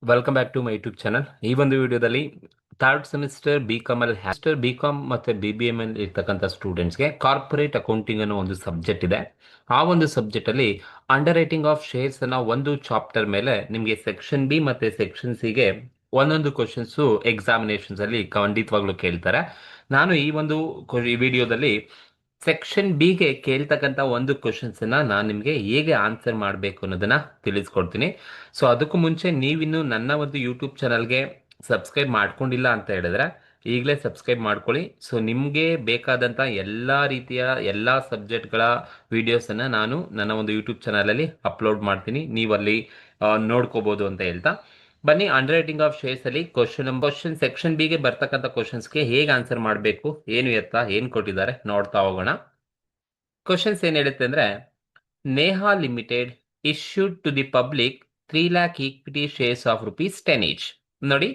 Welcome back to my YouTube channel. ಈ ಒಂದು ವಿಡಿಯೋದಲ್ಲಿ ಥರ್ಡ್ ಸೆಮಿಸ್ಟರ್ ಬಿ ಕಾಮ್ ಮತ್ತು ಬಿ ಬಿ ಎಮ್ ಎಲ್ ಇರ್ತಕ್ಕಂಥ ಸ್ಟೂಡೆಂಟ್ಸ್ಗೆ ಕಾರ್ಪೊರೇಟ್ ಅಕೌಂಟಿಂಗ್ ಅನ್ನೋ ಒಂದು ಸಬ್ಜೆಕ್ಟ್ ಇದೆ. ಆ ಒಂದು ಸಬ್ಜೆಕ್ಟಲ್ಲಿ ಅಂಡರ್ ರೈಟಿಂಗ್ ಆಫ್ ಶೇರ್ಸ್ ಅನ್ನೋ ಒಂದು ಚಾಪ್ಟರ್ ಮೇಲೆ ನಿಮಗೆ ಸೆಕ್ಷನ್ ಬಿ ಮತ್ತು ಸೆಕ್ಷನ್ ಸಿಗೆ ಒಂದೊಂದು ಕ್ವಶನ್ಸು ಎಕ್ಸಾಮಿನೇಷನ್ಸ್ ಅಲ್ಲಿ ಖಂಡಿತವಾಗ್ಲೂ ಕೇಳ್ತಾರೆ. ನಾನು ಈ ಒಂದು ವಿಡಿಯೋದಲ್ಲಿ ಸೆಕ್ಷನ್ ಬಿಗೆ ಕೇಳ್ತಕ್ಕಂಥ ಒಂದು ಕ್ವಶನ್ಸ್ ನಾನು ನಿಮಗೆ ಹೇಗೆ ಆನ್ಸರ್ ಮಾಡಬೇಕು ಅನ್ನೋದನ್ನ ತಿಳಿಸ್ಕೊಡ್ತೀನಿ. ಸೊ ಅದಕ್ಕೂ ಮುಂಚೆ ನೀವಿನ್ನು ನನ್ನ ಒಂದು ಯೂಟ್ಯೂಬ್ ಚಾನಲ್ಗೆ ಸಬ್ಸ್ಕ್ರೈಬ್ ಮಾಡ್ಕೊಂಡಿಲ್ಲ ಅಂತ ಹೇಳಿದ್ರೆ ಈಗಲೇ ಸಬ್ಸ್ಕ್ರೈಬ್ ಮಾಡ್ಕೊಳ್ಳಿ. ಸೊ ನಿಮಗೆ ಬೇಕಾದಂಥ ಎಲ್ಲ ರೀತಿಯ ಎಲ್ಲ ಸಬ್ಜೆಕ್ಟ್ಗಳ ವಿಡಿಯೋಸನ್ನು ನಾನು ನನ್ನ ಒಂದು ಯೂಟ್ಯೂಬ್ ಚಾನಲಲ್ಲಿ ಅಪ್ಲೋಡ್ ಮಾಡ್ತೀನಿ, ನೀವಲ್ಲಿ ನೋಡ್ಕೋಬೋದು ಅಂತ ಹೇಳ್ತಾ ಬನ್ನಿ. ಅಂಡರ್ ರೈಟಿಂಗ್ ಆಫ್ ಶೇರ್ಸ್ ಅಲ್ಲಿ ಕ್ವಶನ್ ಸೆಕ್ಷನ್ ಬಿಗೆ ಬರ್ತಕ್ಕಂಥ ಕ್ವಶನ್ಸ್ಗೆ ಹೇಗೆ ಆನ್ಸರ್ ಮಾಡಬೇಕು, ಏನು ಎತ್ತ ಏನು ಕೊಟ್ಟಿದ್ದಾರೆ ನೋಡ್ತಾ ಹೋಗೋಣ. ಕ್ವಶನ್ಸ್ ಏನ್ ಹೇಳುತ್ತೆ ಅಂದ್ರೆ, Neha limited issued to the public 3 lakh equity shares of rupees 10 each. ನೋಡಿ,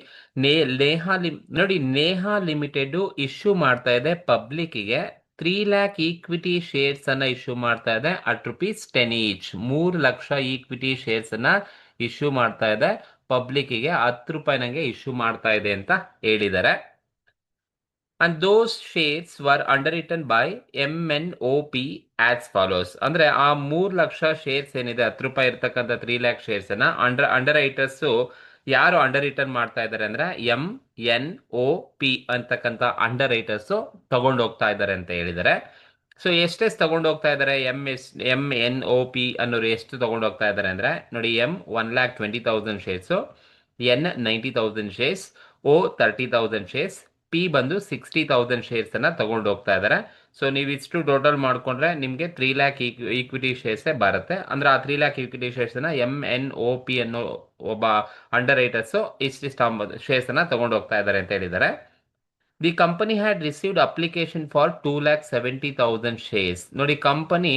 ನೇಹಾ ಲಿಮಿಟೆಡ್ ಇಶ್ಯೂ ಮಾಡ್ತಾ ಇದೆ ಪಬ್ಲಿಕ್ಗೆ 3 lakh ಈಕ್ವಿಟಿ ಶೇರ್ಸ್ ಅನ್ನ ಇಶ್ಯೂ ಮಾಡ್ತಾ ಇದೆ ಅಟ್ ರುಪೀಸ್ 10 each. 3 ಲಕ್ಷ ಈಕ್ವಿಟಿ ಶೇರ್ಸ್ ಅನ್ನ ಇಶ್ಯೂ ಮಾಡ್ತಾ ಇದೆ ಪಬ್ಲಿಕ್ಗೆ 10 ರೂಪಾಯಿ ನಂಗೆ ಇಶ್ಯೂ ಮಾಡ್ತಾ ಇದೆ ಅಂತ ಹೇಳಿದ್ದಾರೆ. And those shares var under by MNOP as follows. ಅಂದ್ರೆ ಆ 3 ಲಕ್ಷ ಶೇರ್ಸ್ ಏನಿದೆ 10 ರೂಪಾಯಿ ಇರ್ತಕ್ಕಂಥ 3 lakh ಶೇರ್ಸ್ ಅನ್ನ ಅಂಡರ್ ರೈಟರ್ಸ್ ಯಾರು ಅಂಡರ್ ರಿಟರ್ನ್ ಮಾಡ್ತಾ ಇದ್ದಾರೆ ಅಂದ್ರೆ MNOP ಅಂತಕ್ಕಂಥ ಅಂಡರ್ ರೈಟರ್ಸ್ ತಗೊಂಡು ಹೋಗ್ತಾ ಇದ್ದಾರೆ ಅಂತ ಹೇಳಿದ್ದಾರೆ. ಸೊ ಎಷ್ಟೆಷ್ಟು ತಗೊಂಡು ಹೋಗ್ತಾ ಇದ್ದಾರೆ MNOP ಅನ್ನೋರು ಎಷ್ಟು ತಗೊಂಡು ಹೋಗ್ತಾ ಇದ್ದಾರೆ ಅಂದ್ರೆ, ನೋಡಿ, M 1,20,000 shares, N 90,000 shares, O 30,000 shares, P ಬಂದು 60,000 ಶೇರ್ಸ್ ಅನ್ನ ತಗೊಂಡು ಹೋಗ್ತಾ ಇದ್ದಾರೆ. ಸೊ ನೀವು ಇಷ್ಟು ಟೋಟಲ್ ಮಾಡ್ಕೊಂಡ್ರೆ ನಿಮಗೆ 3 lakh ಈಕ್ವಿಟಿ ಶೇರ್ಸ್ ಬರುತ್ತೆ. ಅಂದ್ರೆ ಆ 3 lakh ಈಕ್ವಿಟಿ ಶೇರ್ಸ್ ಅನ್ನ MNOP ಅನ್ನೋ ಒಬ್ಬ ಅಂಡರ್ ರೈಟರ್ಸ್ ಇಷ್ಟಿಷ್ಟು ಶೇರ್ಸ್ ಅನ್ನ ತಗೊಂಡು ಹೋಗ್ತಾ ಇದ್ದಾರೆ ಅಂತ ಹೇಳಿದ್ದಾರೆ. The company had received application for 2,70,000 shares. ನೋಡಿ, ಕಂಪನಿ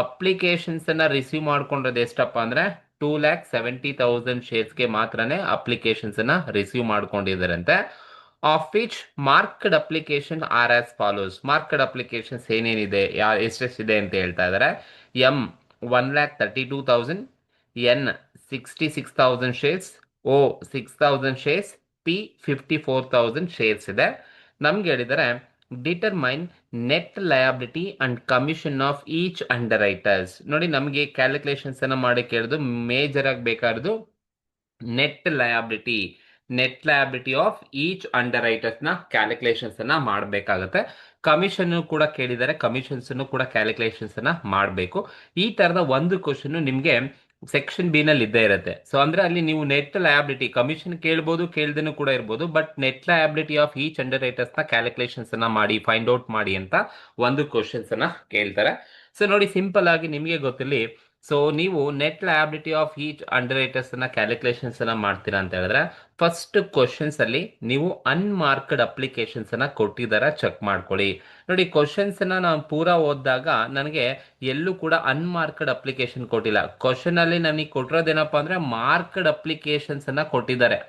ಅಪ್ಲಿಕೇಶನ್ಸ್ ಅನ್ನ ರಿಸೀವ್ ಮಾಡ್ಕೊಂಡ್ರದ್ದು ಎಷ್ಟಪ್ಪ ಅಂದ್ರೆ 2,70,000 ಶೇರ್ಸ್ಗೆ ಮಾತ್ರನೇ ಅಪ್ಲಿಕೇಶನ್ಸ್ ಅನ್ನ ರಿಸೀವ್ ಮಾಡ್ಕೊಂಡಿದ್ದಾರಂತೆ. Of which marked application are as follows. Marked applications ಏನೇನಿದೆ, ಎಷ್ಟೆಷ್ಟಿದೆ ಅಂತ ಹೇಳ್ತಾ ಇದ್ದಾರೆ. M 1,32,000, N 66,000 shares, O 6,000 shares, P 54,000 shares ಇದೆ. ನಮ್ಗೆ ಹೇಳಿದರೆ determine net liability and commission of each underwriters. ನೋಡಿ, ನಮಗೆ ಕ್ಯಾಲ್ಕುಲೇಷನ್ಸ್ ಅನ್ನ ಮಾಡಿ ಕೇಳಿದ್ರು ಮೇಜರ್ ಆಗಿ ಬೇಕಾಗಿರೋದು net liability of each underwriters ನ ಕ್ಯಾಲ್ಕುಲೇಷನ್ಸ್ ಅನ್ನ ಮಾಡಬೇಕಾಗುತ್ತೆ. ಕಮಿಷನ್ ಕೂಡ ಕೇಳಿದರೆ ಕಮಿಷನ್ಸ್ ಕೂಡ ಕ್ಯಾಲ್ಕುಲೇಷನ್ಸ್ ಅನ್ನ ಮಾಡಬೇಕು. ಈ ತರದ ಒಂದು ಕ್ವಶನ್ ನಿಮ್ಗೆ ಸೆಕ್ಷನ್ ಬಿ ನಲ್ಲಿ ಇದ್ದೇ ಇರುತ್ತೆ. ಸೊ ಅಂದ್ರೆ ಅಲ್ಲಿ ನೀವು ನೆಟ್ ಲಯಬಿಲಿಟಿ ಕಮಿಷನ್ ಕೇಳ್ಬೋದು, ಕೇಳ್ದೇನು ಕೂಡ ಇರ್ಬೋದು, but net liability of each underwriters ನ ಕ್ಯಾಲ್ಕುಲೇಷನ್ಸ್ ಅನ್ನ ಮಾಡಿ ಫೈಂಡ್ ಔಟ್ ಮಾಡಿ ಅಂತ ಒಂದು ಕ್ವಶನ್ಸ್ ಅನ್ನ ಕೇಳ್ತಾರೆ. ಸೊ ನೋಡಿ, ಸಿಂಪಲ್ ಆಗಿ ನಿಮಗೆ ಗೊತ್ತಿರಲಿ. ಸೊ ನೀವು net liability of each under writers ಅನ್ನ ಕ್ಯಾಲ್ಕುಲೇಷನ್ಸ್ ಅನ್ನ ಮಾಡ್ತೀರಾ ಅಂತ ಹೇಳಿದ್ರೆ ಫಸ್ಟ್ ಕ್ವಶನ್ಸ್ ಅಲ್ಲಿ ನೀವು ಅನ್ಮಾರ್ಕ್ಡ್ ಅಪ್ಲಿಕೇಶನ್ಸ್ ಅನ್ನ ಕೊಟ್ಟಿದಾರ ಚೆಕ್ ಮಾಡ್ಕೊಳ್ಳಿ. ನೋಡಿ, ಕ್ವಶನ್ಸ್ ಅನ್ನ ನಾನು ಪೂರಾ ಓದಿದಾಗ ನನಗೆ ಎಲ್ಲೂ ಕೂಡ ಅನ್ಮಾರ್ಕ್ಡ್ ಅಪ್ಲಿಕೇಶನ್ ಕೊಟ್ಟಿಲ್ಲ. ಕ್ವಶನ್ ಅಲ್ಲಿ ನನಗೆ ಕೊಟ್ಟಿರೋದೇನಪ್ಪ ಅಂದ್ರೆ ಮಾರ್ಕ್ಡ್ ಅಪ್ಲಿಕೇಶನ್ಸ್ ಅನ್ನ ಕೊಟ್ಟಿದ್ದಾರೆ.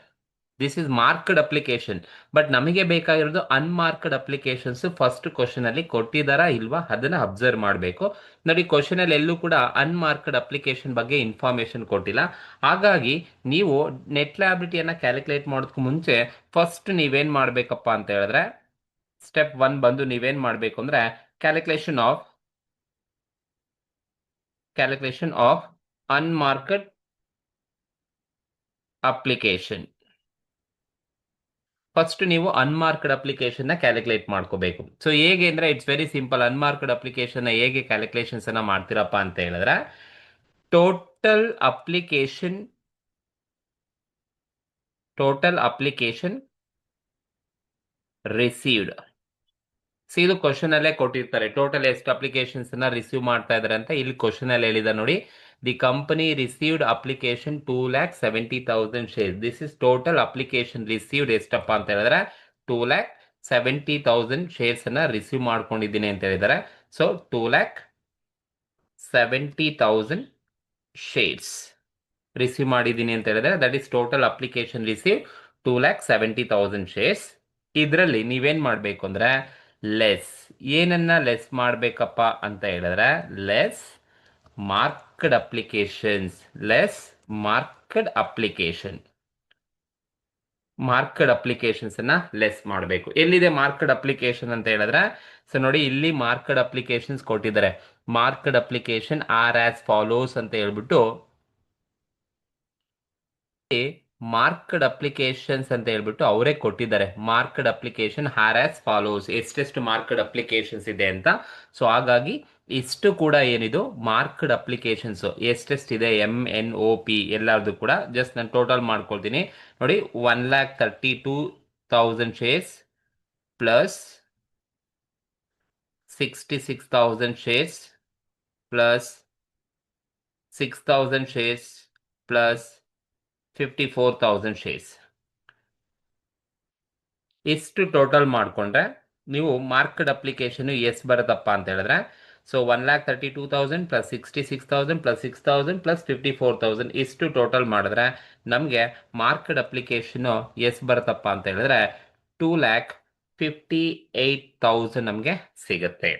This is marked application. But ನಮಗೆ ಬೇಕಾಗಿರೋದು ಅನ್ಮಾರ್ಕ್ಡ್ ಅಪ್ಲಿಕೇಶನ್ಸ್ ಫಸ್ಟ್ ಕ್ವಶನ್ ಅಲ್ಲಿ ಕೊಟ್ಟಿದಾರಾ ಇಲ್ವಾ ಅದನ್ನ ಅಬ್ಸರ್ವ್ ಮಾಡಬೇಕು. ನೋಡಿ, ಕ್ವಶನ್ ಅಲ್ಲಿ ಎಲ್ಲೂ ಕೂಡ ಅನ್ಮಾರ್ಕ್ಡ್ ಅಪ್ಲಿಕೇಶನ್ ಬಗ್ಗೆ ಇನ್ಫಾರ್ಮೇಶನ್ ಕೊಟ್ಟಿಲ್ಲ. ಹಾಗಾಗಿ ನೀವು ನೆಟ್ ಲಯಬಿಲಿಟಿಯನ್ನ ಕ್ಯಾಲ್ಕುಲೇಟ್ ಮಾಡೋದಕ್ಕೂ ಮುಂಚೆ ಫಸ್ಟ್ ನೀವೇನ್ ಮಾಡ್ಬೇಕಪ್ಪ ಅಂತ ಹೇಳಿದ್ರೆ ಸ್ಟೆಪ್ 1 ಬಂದು ನೀವೇನ್ ಮಾಡ್ಬೇಕು ಅಂದ್ರೆ calculation of unmarked application. First ನೀವು ಅನ್ಮಾರ್ಕ್ಡ್ ಅಪ್ಲಿಕೇಶನ್ ನ ಕ್ಯಾಲ್ಕುಲೇಟ್ ಮಾಡ್ಕೋಬೇಕು. ಸೊ ಹೇಗೆ ಅಂದ್ರೆ it's very simple. Unmarked application ನ ಹೇಗೆ ಕ್ಯಾಲ್ಕುಲೇಷನ್ಸ್ ಅನ್ನ ಮಾಡ್ತೀರಪ್ಪ ಅಂತ ಹೇಳಿದ್ರೆ ಟೋಟಲ್ ಅಪ್ಲಿಕೇಶನ್ ರಿಸೀವ್ಡ್. ಇದು ಕ್ವಶನ್ ಅಲ್ಲೇ ಕೊಟ್ಟಿರ್ತಾರೆ ಟೋಟಲ್ ಎಷ್ಟು ಅಪ್ಲಿಕೇಶನ್ಸ್ ಅನ್ನ ರಿಸೀವ್ ಮಾಡ್ತಾ ಇದಾರೆ ಅಂತ. ಇಲ್ಲಿ ಕ್ವಶನ್ ಅಲ್ಲಿ ಹೇಳಿದ ನೋಡಿ, the company received application 2,70,000 shares. This is total application received ಎಷ್ಟಪ್ಪ ಅಂತ ಹೇಳಿದ್ರೆ 2,70,000 ಶೇರ್ಸ್ ಅನ್ನ ರಿಸೀವ್ ಮಾಡ್ಕೊಂಡಿದ್ದೀನಿ ಅಂತ ಹೇಳಿದ್ದಾರೆ. ಸೊ 2,70,000 ಶೇರ್ಸ್ ರಿಸೀವ್ ಮಾಡಿದ್ದೀನಿ ಅಂತ ಹೇಳಿದ್ರೆ that is total application receive 2,70,000 shares. ಇದರಲ್ಲಿ ನೀವೇನ್ ಮಾಡ್ಬೇಕು ಅಂದ್ರೆ ಲೆಸ್ ಏನನ್ನ ಲೆಸ್ ಮಾಡ್ಬೇಕಪ್ಪ ಅಂತ ಹೇಳಿದ್ರೆ less marked application. Marked applications ಅನ್ನ ಲೆಸ್ ಮಾಡಬೇಕು. ಎಲ್ಲಿದೆ ಮಾರ್ಕ್ಡ್ ಅಪ್ಲಿಕೇಶನ್ ಅಂತ ಹೇಳಿದ್ರೆ, ಸೊ ನೋಡಿ ಇಲ್ಲಿ ಮಾರ್ಕ್ಡ್ ಅಪ್ಲಿಕೇಶನ್ಸ್ ಕೊಟ್ಟಿದ್ದಾರೆ. Marked application are as follows ಅಂತ ಹೇಳ್ಬಿಟ್ಟು ಮಾರ್ಕ್ಡ್ ಅಪ್ಲಿಕೇಶನ್ಸ್ ಅಂತ ಹೇಳ್ಬಿಟ್ಟು ಅವರೇ ಕೊಟ್ಟಿದ್ದಾರೆ. Marked application are as follows, ಎಷ್ಟೆಷ್ಟು ಮಾರ್ಕ್ಡ್ ಅಪ್ಲಿಕೇಶನ್ಸ್ ಇದೆ ಅಂತ. ಸೊ ಹಾಗಾಗಿ ಇಷ್ಟು ಕೂಡ ಏನಿದು ಮಾರ್ಕ್ಡ್ ಅಪ್ಲಿಕೇಶನ್ಸ್ ಎಷ್ಟೆಷ್ಟಿದೆ MNOP ಎಲ್ಲರದು ಕೂಡ ಜಸ್ಟ್ ನಾನು ಟೋಟಲ್ ಮಾಡ್ಕೊಳ್ತೀನಿ. ನೋಡಿ 1,32,000 shares plus 66,000 shares plus 6,000 shares plus 54,000 shares. ಇಷ್ಟು ಟೋಟಲ್ ಮಾಡಿಕೊಂಡ್ರೆ ನೀವು ಮಾರ್ಕ್ಡ್ ಅಪ್ಲಿಕೇಶನ್ ಎಷ್ಟು ಬರುತ್ತಪ್ಪ ಅಂತ ಹೇಳಿದ್ರೆ, ಸೊ 1,32,000 ಪ್ಲಸ್ 66,000 ಪ್ಲಸ್ 6,000 ಪ್ಲಸ್ 54,000 ಇಷ್ಟು ಟೋಟಲ್ ಮಾಡಿದ್ರೆ ನಮಗೆ ಮಾರ್ಕ್ಡ್ ಅಪ್ಲಿಕೇಶನ್ ಎಷ್ಟು ಬರುತ್ತಪ್ಪ ಅಂತ ಹೇಳಿದ್ರೆ 2,58,000 ನಮಗೆ ಸಿಗುತ್ತೆ.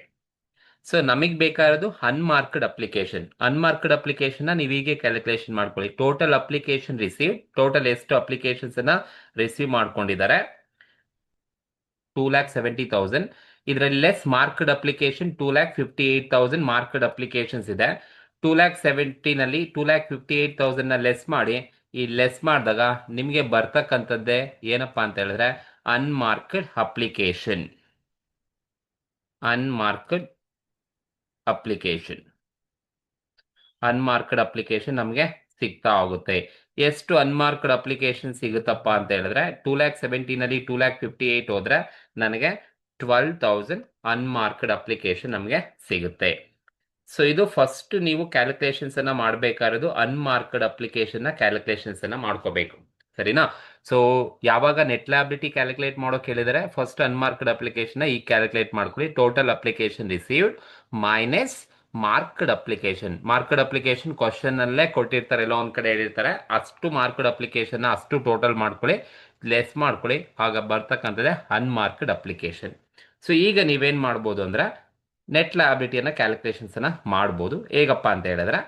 ಸೊ ನಮಗೆ ಬೇಕಾಗಿರೋದು ಅನ್ಮಾರ್ಕ್ಡ್ ಅಪ್ಲಿಕೇಶನ್. ಅನ್ಮಾರ್ಕ್ಡ್ ಅಪ್ಲಿಕೇಶನ್ ನೀವು ಹೀಗೆ ಕ್ಯಾಲ್ಕುಲೇಷನ್ ಮಾಡ್ಕೊಳ್ಳಿ. ಟೋಟಲ್ ಅಪ್ಲಿಕೇಶನ್ ರಿಸೀವ್, ಟೋಟಲ್ ಎಷ್ಟು ಅಪ್ಲಿಕೇಶನ್ಸ್ ಅನ್ನ ರಿಸೀವ್ ಮಾಡ್ಕೊಂಡಿದ್ದಾರೆ 2,70,000. ಇದರಲ್ಲಿ less marked application 2,58,000 marked applications ಇದೆ. 2,70,000 ನಲ್ಲಿ 2,58,000 ನ ಲೆಸ್ ಮಾಡಿ, ಈ ಲೆಸ್ ಮಾಡಿದಾಗ ನಿಮಗೆ ಬರ್ತಕ್ಕಂಥದ್ದೇ ಏನಪ್ಪಾ ಅಂತ ಹೇಳಿದ್ರೆ unmarked application. Unmarked application unmarked application ನಮಗೆ ಸಿಗ್ತಾ ಹೋಗುತ್ತೆ. ಎಷ್ಟು ಅನ್ಮಾರ್ಕ್ಡ್ ಅಪ್ಲಿಕೇಶನ್ ಸಿಗುತ್ತಪ್ಪ ಅಂತ ಹೇಳಿದ್ರೆ 2,70,000 ನಲ್ಲಿ 2,58,000 ಹೋದ್ರೆ ನನಗೆ 12,000 ಅನ್ಮಾರ್ಕ್ಡ್ ಅಪ್ಲಿಕೇಶನ್ ನಮಗೆ ಸಿಗುತ್ತೆ. ಸೊ ಇದು ಫಸ್ಟ್ ನೀವು ಕ್ಯಾಲ್ಕುಲೇಷನ್ಸ್ ಅನ್ನ ಮಾಡಬೇಕಾಗಿರೋದು ಅನ್ಮಾರ್ಕ್ಡ್ ಅಪ್ಲಿಕೇಶನ್ ನ ಕ್ಯಾಲ್ಕುಲೇಷನ್ಸ್ ಅನ್ನ ಮಾಡ್ಕೋಬೇಕು, ಸರಿನಾ? ಸೊ ಯಾವಾಗ ನೆಟ್ ಲ್ಯಾಬಿಲಿಟಿ ಕ್ಯಾಲ್ಕುಲೇಟ್ ಮಾಡೋಕೆ ಹೇಳಿದರೆ ಫಸ್ಟ್ ಅನ್ಮಾರ್ಕ್ಡ್ ಅಪ್ಲಿಕೇಶನ್ ಈಗ ಕ್ಯಾಲ್ಕುಲೇಟ್ ಮಾಡ್ಕೊಳ್ಳಿ. Total application received minus marked application. Marked application question ಅಲ್ಲೇ ಕೊಟ್ಟಿರ್ತಾರೆ, ಎಲ್ಲ ಒಂದ್ ಕಡೆ ಹೇಳಿರ್ತಾರೆ. ಅಷ್ಟು ಮಾರ್ಕ್ಡ್ ಅಪ್ಲಿಕೇಶನ್ ಅಷ್ಟು ಟೋಟಲ್ ಮಾಡ್ಕೊಳ್ಳಿ, ಲೆಸ್ ಮಾಡ್ಕೊಳ್ಳಿ, ಆಗ ಬರ್ತಕ್ಕಂಥದ್ದೇ ಅನ್ಮಾರ್ಕ್ಡ್ ಅಪ್ಲಿಕೇಶನ್. ಸೊ ಈಗ ನೀವೇನ್ ಮಾಡ್ಬೋದು ಅಂದ್ರೆ ನೆಟ್ ಲಯಬಿಲಿಟಿಯನ್ನ ಕ್ಯಾಲ್ಕುಲೇಷನ್ಸ್ ಅನ್ನ ಮಾಡ್ಬೋದು. ಹೇಗಪ್ಪ ಅಂತ ಹೇಳಿದ್ರೆ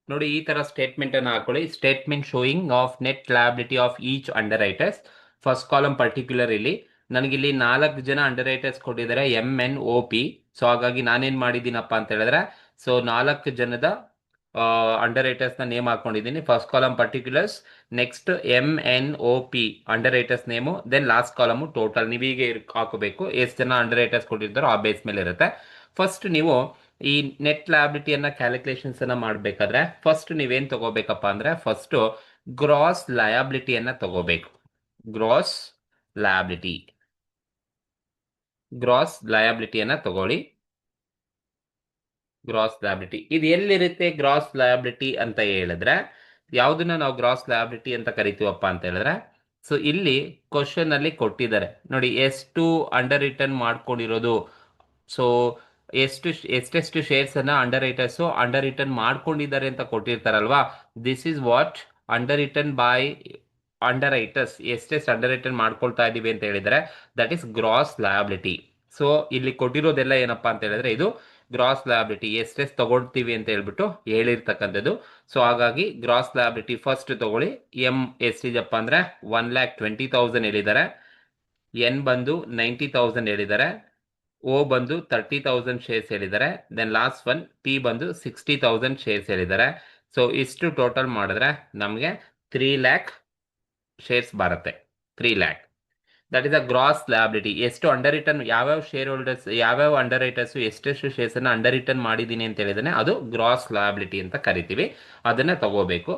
ನೋಡಿ ಈ ತರ ಸ್ಟೇಟ್ಮೆಂಟ್ ಅನ್ನು ಹಾಕೊಳ್ಳಿ. Statement showing of net liability of each underwriters. First column particular ಇಲ್ಲಿ ನನಗಿಲ್ಲಿ 4 ಜನ ಅಂಡರ್ ರೈಟರ್ಸ್ ಕೊಟ್ಟಿದ್ದಾರೆ MNOP. ಸೊ ಹಾಗಾಗಿ ನಾನೇನ್ ಮಾಡಿದ್ದೀನಪ್ಪ ಅಂತ ಹೇಳಿದ್ರೆ, ಸೊ 4 ಜನದ ಅಂಡರ್ ರೈಟರ್ಸ್ ನ ನೇಮ್ ಹಾಕೊಂಡಿದ್ದೀನಿ. First column particulars, next MNOP underwriters name, then last column total. ನೀವೀಗೆ ಹಾಕೋಬೇಕು ಎಷ್ಟು ಜನ ಅಂಡರ್ ರೈಟರ್ಸ್ ಕೊಟ್ಟಿರ್ತಾರೋ ಆ ಬೇಸ್ ಮೇಲೆ ಇರುತ್ತೆ. ಫಸ್ಟ್ ನೀವು ಈ ನೆಟ್ ಲಯಬಿಲಿಟಿಯನ್ನ ಕ್ಯಾಲ್ಕುಲೇಷನ್ಸ್ ಅನ್ನ ಮಾಡಬೇಕಾದ್ರೆ ಫಸ್ಟ್ ನೀವೇನ್ ತಗೋಬೇಕಪ್ಪ ಅಂದ್ರೆ ಫಸ್ಟ್ ಗ್ರಾಸ್ ಲಯಬಿಲಿಟಿಯನ್ನ ತಗೋಬೇಕು. ಗ್ರಾಸ್ ಲಯಬಿಲಿಟಿ, ಗ್ರಾಸ್ ಲಯಬಿಲಿಟಿಯನ್ನ ತಗೊಳ್ಳಿ. ಗ್ರಾಸ್ ಲಯಬಿಲಿಟಿ ಇದು ಎಲ್ಲಿರುತ್ತೆ? ಗ್ರಾಸ್ ಲಯಬಿಲಿಟಿ ಅಂತ ಹೇಳಿದ್ರೆ ಯಾವ್ದನ್ನ ನಾವು ಗ್ರಾಸ್ ಲಯಬಿಲಿಟಿ ಅಂತ ಕರಿತೀವಪ್ಪ ಅಂತ ಹೇಳಿದ್ರೆ, ಸೊ ಇಲ್ಲಿ ಕ್ವಶನ್ ಅಲ್ಲಿ ಕೊಟ್ಟಿದ್ದಾರೆ ನೋಡಿ ಎಷ್ಟು ಅಂಡರ್ ರಿಟರ್ನ್ ಮಾಡ್ಕೊಂಡಿರೋದು. ಸೊ ಎಷ್ಟೆಷ್ಟು ಶೇರ್ಸ್ ಅನ್ನ ಅಂಡರ್ ರೈಟರ್ಸ್ ಅಂಡರ್ ರಿಟರ್ನ್ ಮಾಡ್ಕೊಂಡಿದ್ದಾರೆ ಅಂತ ಕೊಟ್ಟಿರ್ತಾರಲ್ವಾ, this is what underwritten by underwriters. ಎಷ್ಟೆಷ್ಟು ಅಂಡರ್ ರಿಟರ್ನ್ ಮಾಡ್ಕೊಳ್ತಾ ಇದೀವಿ ಅಂತ ಹೇಳಿದ್ರೆ that is gross liability. So ಇಲ್ಲಿ ಕೊಟ್ಟಿರೋದೆಲ್ಲ ಏನಪ್ಪಾ ಅಂತ ಹೇಳಿದ್ರೆ ಇದು ಗ್ರಾಸ್ ಲಯಬಿಲಿಟಿ, ಎಷ್ಟೆಷ್ಟು ತಗೊಳ್ತೀವಿ ಅಂತ ಹೇಳ್ಬಿಟ್ಟು ಹೇಳಿರ್ತಕ್ಕಂಥದ್ದು. ಸೊ ಹಾಗಾಗಿ ಗ್ರಾಸ್ ಲಯಬಿಲಿಟಿ ಫಸ್ಟ್ ತಗೊಳ್ಳಿ. ಎಂ ಎಷ್ಟಿದೆಪ್ಪ ಅಂದ್ರೆ 1,20,000 ಹೇಳಿದ್ದಾರೆ, ಎನ್ ಬಂದು 90,000 ಹೇಳಿದ್ದಾರೆ, ಓ ಬಂದು 30,000 ಶೇರ್ಸ್ ಹೇಳಿದ್ದಾರೆ, ದೆನ್ ಲಾಸ್ಟ್ ಒನ್ ಪಿ ಬಂದು 60,000 ಶೇರ್ಸ್ ಹೇಳಿದ್ದಾರೆ. ಸೊ ಇಷ್ಟು ಟೋಟಲ್ ಮಾಡಿದ್ರೆ ನಮಗೆ 3 lakh ಶೇರ್ಸ್ ಬರುತ್ತೆ. 3 lakh that is a gross liability. ಎಷ್ಟು ಅಂಡರ್ ರಿಟರ್ನ್, ಯಾವ್ಯಾವ ಶೇರ್ ಹೋಲ್ಡರ್ಸ್, ಯಾವ್ಯಾವ ಅಂಡರ್ ರೈಟರ್ಸ್ ಎಷ್ಟೆಷ್ಟು ಶೇರ್ಸ್ ಅನ್ನ ಅಂಡರ್ ರಿಟರ್ನ್ ಮಾಡಿದ್ದೀನಿ ಅಂತ ಹೇಳಿದಾನೆ ಅದು ಗ್ರಾಸ್ ಲಯಬಿಲಿಟಿ ಅಂತ ಕರಿತೀವಿ. ಅದನ್ನ ತಗೋಬೇಕು.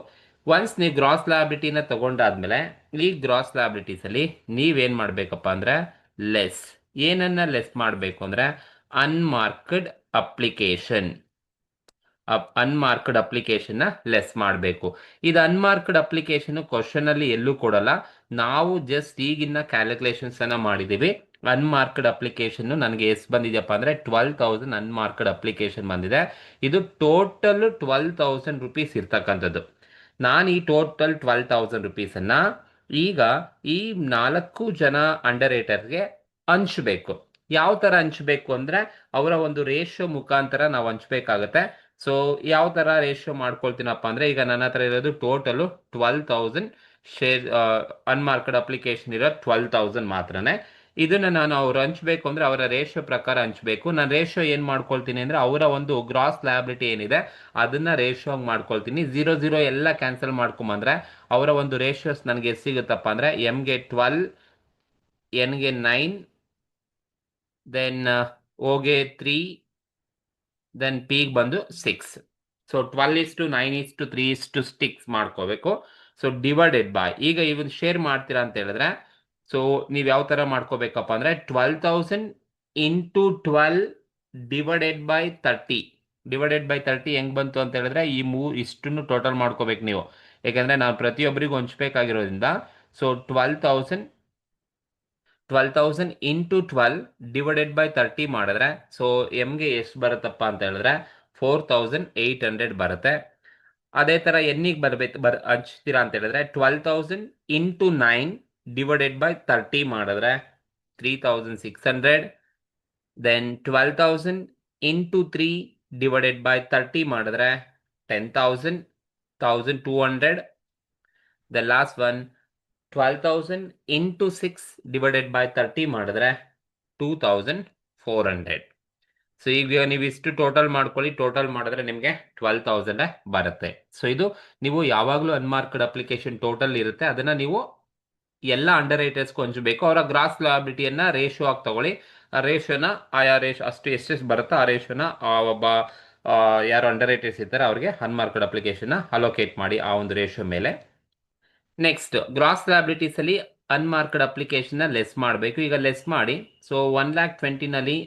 ಒನ್ಸ್ ನೀವು ಗ್ರಾಸ್ ಲಯಬಿಲಿಟಿನ ತಗೊಂಡಾದ್ಮೇಲೆ ಈ ಗ್ರಾಸ್ ಲಯಬಿಲಿಟೀಸ್ ಅಲ್ಲಿ ನೀವೇನ್ ಮಾಡ್ಬೇಕಪ್ಪ ಅಂದ್ರೆ ಲೆಸ್, ಏನನ್ನ ಲೆಸ್ ಮಾಡಬೇಕು ಅಂದ್ರೆ ಅನ್ಮಾರ್ಕ್ಡ್ ಅಪ್ಲಿಕೇಶನ್. ಅನ್ಮಾರ್ಕ್ಡ್ ಅಪ್ಲಿಕೇಶನ್ ನ ಲೆಸ್ ಮಾಡಬೇಕು. ಇದು ಅನ್ಮಾರ್ಕ್ಡ್ ಅಪ್ಲಿಕೇಶನ್ ಕ್ವಶನ್ ಅಲ್ಲಿ ಎಲ್ಲೂ ಕೊಡಲ್ಲ, ನಾವು ಜಸ್ಟ್ ಈಗಿನ ಕ್ಯಾಲ್ಕುಲೇಷನ್ಸ್ ಅನ್ನ ಮಾಡಿದೀವಿ. ಅನ್ಮಾರ್ಕ್ಡ್ ಅಪ್ಲಿಕೇಶನ್ ನನಗೆ ಎಷ್ಟು ಬಂದಿದೆಯಪ್ಪ ಅಂದ್ರೆ 12,000 ಅನ್ಮಾರ್ಕ್ಡ್ ಅಪ್ಲಿಕೇಶನ್ ಬಂದಿದೆ. ಇದು ಟೋಟಲ್ 12,000 ರುಪೀಸ್ ಇರ್ತಕ್ಕಂಥದ್ದು. ನಾನು ಈ ಟೋಟಲ್ 12,000 ರುಪೀಸ್ ಅನ್ನ ಈಗ ಈ 4 ಜನ ಅಂಡರ್ ರೈಟರ್ಗೆ ಹಂಚ್ಬೇಕು. ಯಾವ ತರ ಹಂಚ್ಬೇಕು ಅಂದ್ರೆ ಅವರ ಒಂದು ರೇಷಿಯೋ ಮುಖಾಂತರ ನಾವು ಹಂಚ್ಬೇಕಾಗತ್ತೆ. ಸೊ ಯಾವ ತರ ರೇಷಿಯೋ ಮಾಡ್ಕೊಳ್ತೀನಪ್ಪ ಅಂದ್ರೆ ಈಗ ನನ್ನ ಹತ್ರ ಇರೋದು ಟೋಟಲ್ 12,000 ಶೇರ್ ಅನ್ಮಾರ್ಕ್ಡ್ ಅಪ್ಲಿಕೇಶನ್ ಇರೋ 12,000 ಮಾತ್ರನೇ. ಇದನ್ನ ನಾನು ಅವ್ರು ಹಂಚ್ಬೇಕು ಅಂದ್ರೆ ಅವರ ರೇಷಿಯೋ ಪ್ರಕಾರ ಹಂಚ್ಬೇಕು. ನಾನು ರೇಷಿಯೋ ಏನ್ ಮಾಡ್ಕೊಳ್ತೀನಿ ಅಂದ್ರೆ ಅವರ ಒಂದು ಗ್ರಾಸ್ ಲಯಬಿಲಿಟಿ ಏನಿದೆ ಅದನ್ನ ರೇಷಿಯೋ ಮಾಡ್ಕೊಳ್ತೀನಿ. 0 0 ಎಲ್ಲ ಕ್ಯಾನ್ಸಲ್ ಮಾಡ್ಕೊಂಬಂದ್ರೆ ಅವರ ಒಂದು ರೇಷಿಯೋಸ್ ನನಗೆ ಎಷ್ಟು ಸಿಗುತ್ತಪ್ಪ ಅಂದ್ರೆ ಎಮ್ಗೆ 12, ಎನ್ಗೆ 9, ದೆನ್ ಓಗೆ 3, ದೆನ್ ಪಿಗೆ ಬಂದು 6. ಸೊ 12:9:3:6 ಮಾಡ್ಕೋಬೇಕು. ಸೊ ಡಿವೈಡೆಡ್ ಬೈ, ಈಗ ಇವನ್ ಶೇರ್ ಮಾಡ್ತೀರಾ ಅಂತ ಹೇಳಿದ್ರೆ ಸೊ ನೀವು ಯಾವ ತರ ಮಾಡ್ಕೋಬೇಕಪ್ಪ ಅಂದ್ರೆ 12,000 ಇಂಟು 12 ಡಿವೈಡೆಡ್ ಬೈ 30 ಹೆಂಗ್ ಬಂತು ಅಂತ ಹೇಳಿದ್ರೆ ಈ ಇಷ್ಟನ್ನು ಟೋಟಲ್ ಮಾಡ್ಕೋಬೇಕು ನೀವು, ಯಾಕಂದ್ರೆ ನಾವು ಪ್ರತಿಯೊಬ್ಬರಿಗೂ ಹಂಚ್ಬೇಕಾಗಿರೋದ್ರಿಂದ. ಸೊ 12,000 ಇಂಟು 12 ಡಿವೈಡೆಡ್ ಬೈ 30 ಮಾಡಿದ್ರೆ ಸೊ ಎಮ್ಗೆ ಎಷ್ಟು ಬರುತ್ತಪ್ಪ ಅಂತ ಹೇಳಿದ್ರೆ 4,800 ಬರುತ್ತೆ. ಅದೇ ತರ ಎನ್ನಿಗೆ ಹಂಚ್ತೀರಾ ಅಂತ ಹೇಳಿದ್ರೆ 12,000 ಇಂಟು 9 ಡಿವೈಡೆಡ್ ಬೈ 30 ಮಾಡಿದ್ರೆ 3,600. ದೆನ್ 12,000 ಇಂಟು 3 ಡಿವೈಡೆಡ್ ಬೈ 30 ಮಾಡಿದ್ರೆ 10,000, 1,200. The last one 12,000 into 6 divided by 30 ಮಾಡಿದ್ರೆ 2,400. ಸೊ ಈಗ ನೀವು ಇಷ್ಟು ಟೋಟಲ್ ಮಾಡ್ಕೊಳ್ಳಿ, ಟೋಟಲ್ ಮಾಡಿದ್ರೆ ನಿಮಗೆ 12,000 ಬರುತ್ತೆ. ಸೊ ಇದು ನೀವು ಯಾವಾಗಲೂ ಅನ್ಮಾರ್ಕ್ಡ್ ಅಪ್ಲಿಕೇಶನ್ ಟೋಟಲ್ ಇರುತ್ತೆ, ಅದನ್ನ ನೀವು ಎಲ್ಲ ಅಂಡರ್ ರೈಟರ್ಸ್ಗೂ ಹಂಚಬೇಕು. ಅವರ ಗ್ರಾಸ್ ಲಯಬಿಲಿಟಿಯನ್ನ ರೇಷಿಯೋ ಆಗಿ ತಗೊಳ್ಳಿ. ಆ ರೇಷಿಯೋನ ಆಯಾ ಅಷ್ಟು ಎಷ್ಟೆಷ್ಟು ಬರುತ್ತೋ ಆ ರೇಷಿಯೋನ ಒಬ್ಬ ಯಾರು ಅಂಡರ್ ರೈಟರ್ಸ್ ಇರ್ತಾರೆ ಅವ್ರಿಗೆ ಅನ್ಮಾರ್ಕ್ಡ್ ಅಪ್ಲಿಕೇಶನ್ ಅಲೋಕೇಟ್ ಮಾಡಿ ಆ ಒಂದು ರೇಷಿಯೋ ಮೇಲೆ. ನೆಕ್ಸ್ಟ್ ಗ್ರಾಸ್ ಲಯಬಿಲಿಟೀಸ್ ಅಲ್ಲಿ ಅನ್ಮಾರ್ಕ್ಡ್ ಅಪ್ಲಿಕೇಶನ್ ಲೆಸ್ ಮಾಡಬೇಕು. ಈಗ ಲೆಸ್ ಮಾಡಿ. ಸೊ 1,20,000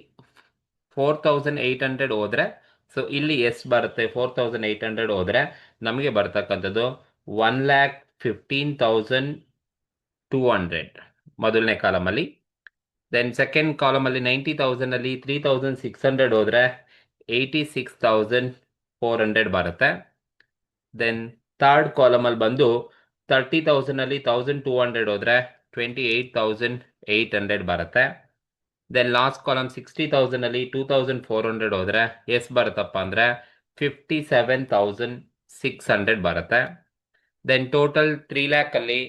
4,800 ಹೋದ್ರೆ ಸೊ ಇಲ್ಲಿ ಎಷ್ಟು ಬರುತ್ತೆ? 4,800 ಹೋದ್ರೆ ನಮಗೆ ಬರ್ತಕ್ಕಂಥದ್ದು 1,15,200 ಮೊದಲನೇ ಕಾಲಮಲ್ಲಿ. ದೆನ್ ಸೆಕೆಂಡ್ ಕಾಲಮಲ್ಲಿ 90,000 ಅಲ್ಲಿ 3,600 ಹೋದ್ರೆ 86,400 ಬರುತ್ತೆ. ದೆನ್ ಥರ್ಡ್ ಕಾಲಮಲ್ಲಿ ಬಂದು 30,000 ಅಲ್ಲಿ 1,200 ಹೋದ್ರೆ 28,800 ಬರುತ್ತೆ. ದೆನ್ ಲಾಸ್ಟ್ ಕಾಲಮ್ 60,000 ಅಲ್ಲಿ 2,400 ಹೋದ್ರೆ ಎಷ್ಟು ಬರುತ್ತಪ್ಪ ಅಂದ್ರೆ 57,600 ಬರುತ್ತೆ. ದೆನ್ ಟೋಟಲ್ 3 ಲ್ಯಾಕ್ ಅಲ್ಲಿ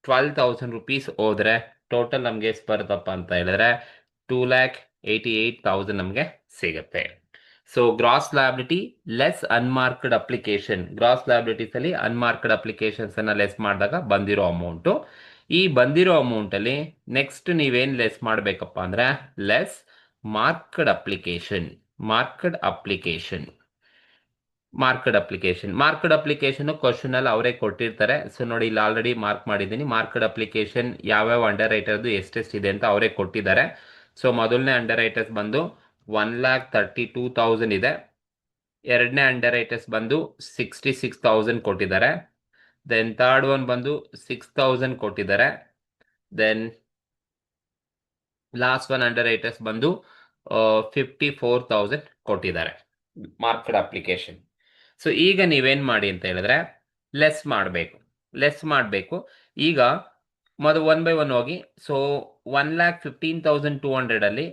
12,000 ರುಪೀಸ್ ಹೋದ್ರೆ ಟೋಟಲ್ ನಮ್ಗೆ ಎಷ್ಟು ಬರುತ್ತಪ್ಪ ಅಂತ ಹೇಳಿದ್ರೆ 2,88,000 ನಮಗೆ ಸಿಗುತ್ತೆ. So gross liability less unmarked application, gross liabilities ಅಲ್ಲಿ ಅನ್ಮಾರ್ಕ್ಡ್ ಅಪ್ಲಿಕೇಶನ್ಸ್ ಅನ್ನ ಲೆಸ್ ಮಾಡಿದಾಗ ಬಂದಿರೋ ಅಮೌಂಟು. ಈ ಬಂದಿರೋ ಅಮೌಂಟ್ ಅಲ್ಲಿ ನೆಕ್ಸ್ಟ್ ನೀವೇನ್ ಲೆಸ್ ಮಾಡಬೇಕಪ್ಪ ಅಂದ್ರೆ less marked application. Marked application question ಅಲ್ಲಿ ಅವರೇ ಕೊಟ್ಟಿರ್ತಾರೆ. ಸೊ ನೋಡಿ ಇಲ್ಲಿ ಆಲ್ರೆಡಿ ಮಾರ್ಕ್ ಮಾಡಿದ್ದೀನಿ. ಮಾರ್ಕ್ಡ್ ಅಪ್ಲಿಕೇಶನ್ ಯಾವ್ಯಾವ ಅಂಡರ್ ರೈಟರ್ದು ಎಷ್ಟೆಷ್ಟಿದೆ ಅಂತ ಅವರೇ ಕೊಟ್ಟಿದ್ದಾರೆ. ಸೊ ಮೊದಲನೇ ಅಂಡರ್ ರೈಟರ್ಸ್ ಬಂದು 1,32,000 ಇದೆ. ಎರಡನೇ ಅಂಡರ್ ರೈಟರ್ಸ್ ಬಂದು 66,000 ಕೊಟ್ಟಿದ್ದಾರೆ. ದೆನ್ ಥರ್ಡ್ ಒನ್ ಬಂದು 6,000 ಕೊಟ್ಟಿದ್ದಾರೆ. Then last one underwriters ಬಂದು 54,000 ಕೊಟ್ಟಿದ್ದಾರೆ ಮಾರ್ಕ್ಡ್ ಅಪ್ಲಿಕೇಶನ್. ಸೊ ಈಗ ನೀವೇನ್ ಮಾಡಿ ಅಂತ ಹೇಳಿದ್ರೆ ಲೆಸ್ ಮಾಡಬೇಕು. ಈಗ ಮೊದಲು 1 by 1 ಹೋಗಿ. ಸೊ 1,15,200 ಅಲ್ಲಿ